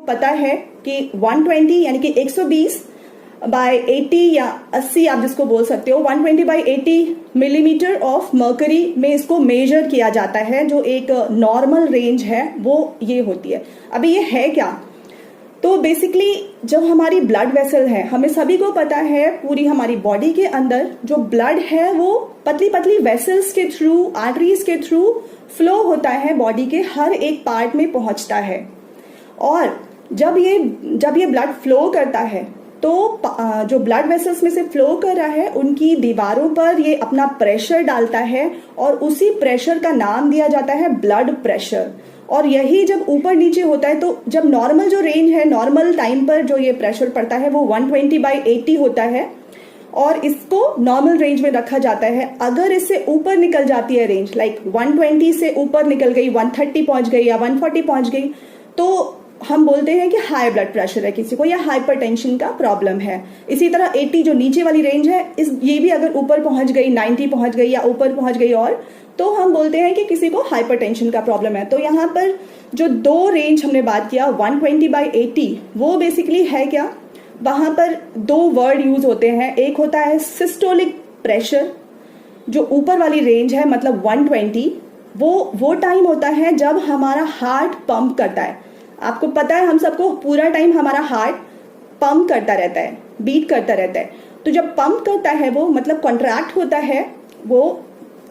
पता है कि 120 यानी कि 120/80 या 80 आप जिसको बोल सकते हो, 120/80 मिलीमीटर ऑफ मर्करी में इसको मेजर किया जाता है। जो एक नॉर्मल रेंज है वो ये होती है। अभी ये है क्या? तो बेसिकली जब हमारी ब्लड वेसल है, हमें सभी को पता है पूरी हमारी बॉडी के अंदर जो ब्लड है वो पतली पतली वेसल्स के थ्रू, आर्टरीज के थ्रू फ्लो होता है, बॉडी के हर एक पार्ट में पहुंचता है। और जब ये ब्लड फ्लो करता है तो जो ब्लड वेसल्स में से फ्लो कर रहा है उनकी दीवारों पर ये अपना प्रेशर डालता है और उसी प्रेशर का नाम दिया जाता है ब्लड प्रेशर। और यही जब ऊपर नीचे होता है तो जब नॉर्मल जो रेंज है, नॉर्मल टाइम पर जो ये प्रेशर पड़ता है वो 120/80 होता है और इसको नॉर्मल रेंज में रखा जाता है। अगर इससे ऊपर निकल जाती है रेंज, लाइक 120 से ऊपर निकल गई, 130 पहुंच गई या 140 पहुंच गई, तो हम बोलते हैं कि हाई ब्लड प्रेशर है किसी को या हाइपरटेंशन का प्रॉब्लम है। इसी तरह 80 जो नीचे वाली रेंज है, ये भी अगर ऊपर पहुंच गई, 90 पहुंच गई या ऊपर पहुंच गई और, तो हम बोलते हैं कि किसी को हाइपरटेंशन का प्रॉब्लम है। तो यहाँ पर जो दो रेंज हमने बात किया 120/80, वो बेसिकली है क्या? वहां पर दो वर्ड यूज होते हैं। एक होता है सिस्टोलिक प्रेशर, जो ऊपर वाली रेंज है मतलब 120, वो टाइम होता है जब हमारा हार्ट पंप करता है। आपको पता है हम सबको पूरा टाइम हमारा हार्ट पंप करता रहता है, बीट करता रहता है। तो जब पंप करता है वो मतलब कॉन्ट्रैक्ट होता है वो,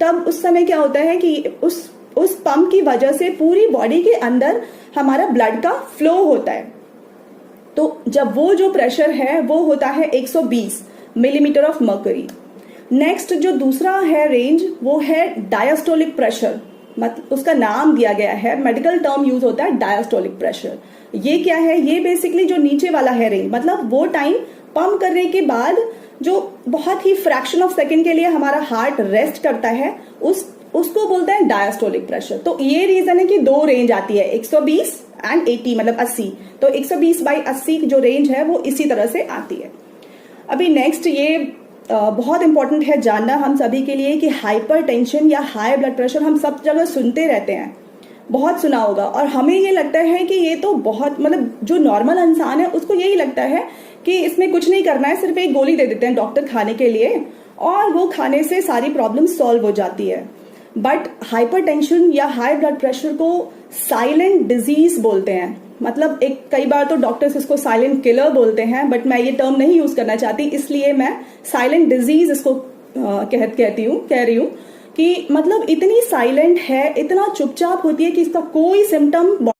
तब उस समय क्या होता है कि उस पंप की वजह से पूरी बॉडी के अंदर हमारा ब्लड का फ्लो होता है। तो जब वो जो प्रेशर है वो होता है 120 मिलीमीटर ऑफ मर्करी। नेक्स्ट जो दूसरा है रेंज वो है डायस्टोलिक प्रेशर, मतलब उसका नाम दिया गया है, मेडिकल टर्म यूज होता है डायस्टोलिक प्रेशर। ये क्या है? ये बेसिकली जो नीचे वाला है रेंज, मतलब वो टाइम पंप करने के बाद जो बहुत ही फ्रैक्शन ऑफ सेकंड के लिए हमारा हार्ट रेस्ट करता है, उसको बोलते हैं डायस्टोलिक प्रेशर। तो ये रीजन है कि दो रेंज आती है 120 एंड 80 मतलब 80। तो 120/80 जो रेंज है वो इसी तरह से आती है। अभी नेक्स्ट ये बहुत इंपॉर्टेंट है जानना हम सभी के लिए कि हाइपरटेंशन या हाई ब्लड प्रेशर हम सब जगह सुनते रहते हैं, बहुत सुना होगा, और हमें ये लगता है कि ये तो बहुत, मतलब जो नॉर्मल इंसान है उसको यही लगता है कि इसमें कुछ नहीं करना है, सिर्फ एक गोली दे देते हैं डॉक्टर खाने के लिए और वो खाने से सारी प्रॉब्लम सॉल्व हो जाती है। बट हाइपरटेंशन या हाई ब्लड प्रेशर को साइलेंट डिजीज बोलते हैं। मतलब कई बार तो डॉक्टर्स इसको साइलेंट किलर बोलते हैं, बट मैं ये टर्म नहीं यूज करना चाहती, इसलिए मैं साइलेंट डिजीज इसको कह रही हूँ कि मतलब इतनी साइलेंट है, इतना चुपचाप होती है कि इसका कोई सिम्टम